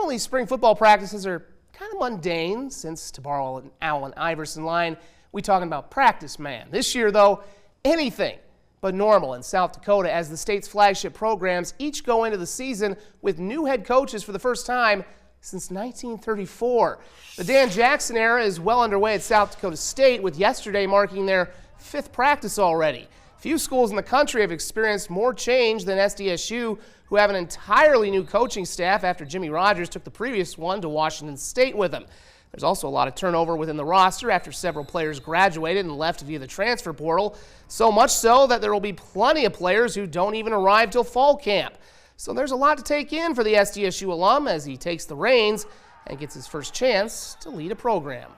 Normally, spring football practices are kind of mundane, since, to borrow an Allen Iverson line, we talking about practice man. This year, though, anything but normal in South Dakota, as the state's flagship programs each go into the season with new head coaches for the first time since 1934. The Dan Jackson era is well underway at South Dakota State, with yesterday marking their 5th practice already. Few schools in the country have experienced more change than SDSU, who have an entirely new coaching staff after Jimmy Rogers took the previous one to Washington State with him. There's also a lot of turnover within the roster after several players graduated and left via the transfer portal, so much so that there will be plenty of players who don't even arrive till fall camp. So there's a lot to take in for the SDSU alum as he takes the reins and gets his first chance to lead a program.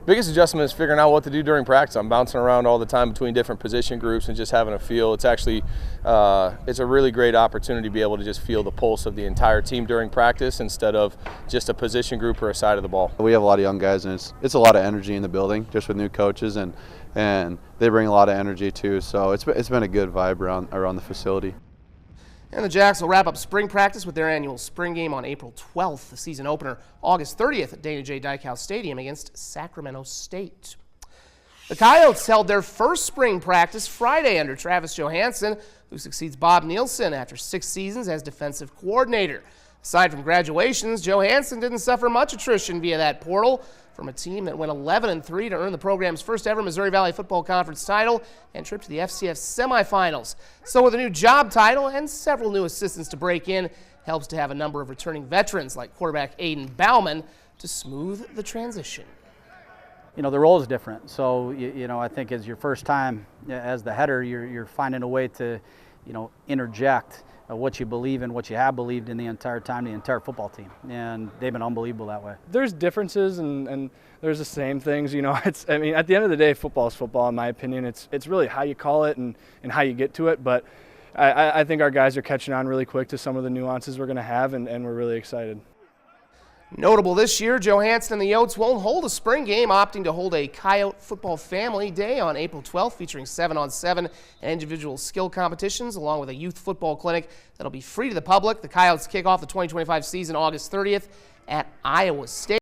Biggest adjustment is figuring out what to do during practice. I'm bouncing around all the time between different position groups and just having a feel. It's actually, it's a really great opportunity to be able to just feel the pulse of the entire team during practice instead of just a position group or a side of the ball. We have a lot of young guys, and it's a lot of energy in the building just with new coaches, and they bring a lot of energy too. So it's been a good vibe around the facility. And the Jacks will wrap up spring practice with their annual spring game on April 12th. The season opener August 30th at Dana J. Dykhouse Stadium against Sacramento State. The Coyotes held their first spring practice Friday under Travis Johansen, who succeeds Bob Nielsen after 6 seasons as defensive coordinator. Aside from graduations, Johansen didn't suffer much attrition via that portal from a team that went 11-3 to earn the program's first ever Missouri Valley Football Conference title and trip to the FCS semifinals. So with a new job title and several new assistants to break in, helps to have a number of returning veterans like quarterback Aiden Bauman to smooth the transition. You know, the role is different. So, you know, I think as your first time as the header, you're finding a way to, you know, interject what you believe in, what you have believed in the entire time, the entire football team. And they've been unbelievable that way. There's differences and there's the same things, you know. I mean, at the end of the day, football is football, in my opinion. It's really how you call it and how you get to it. But I think our guys are catching on really quick to some of the nuances we're going to have, and we're really excited. Notable this year, Johansen and the Yotes won't hold a spring game, opting to hold a Coyote Football Family Day on April 12th, featuring 7-on-7 and individual skill competitions, along with a youth football clinic that'll be free to the public. The Coyotes kick off the 2025 season August 30th at Iowa State.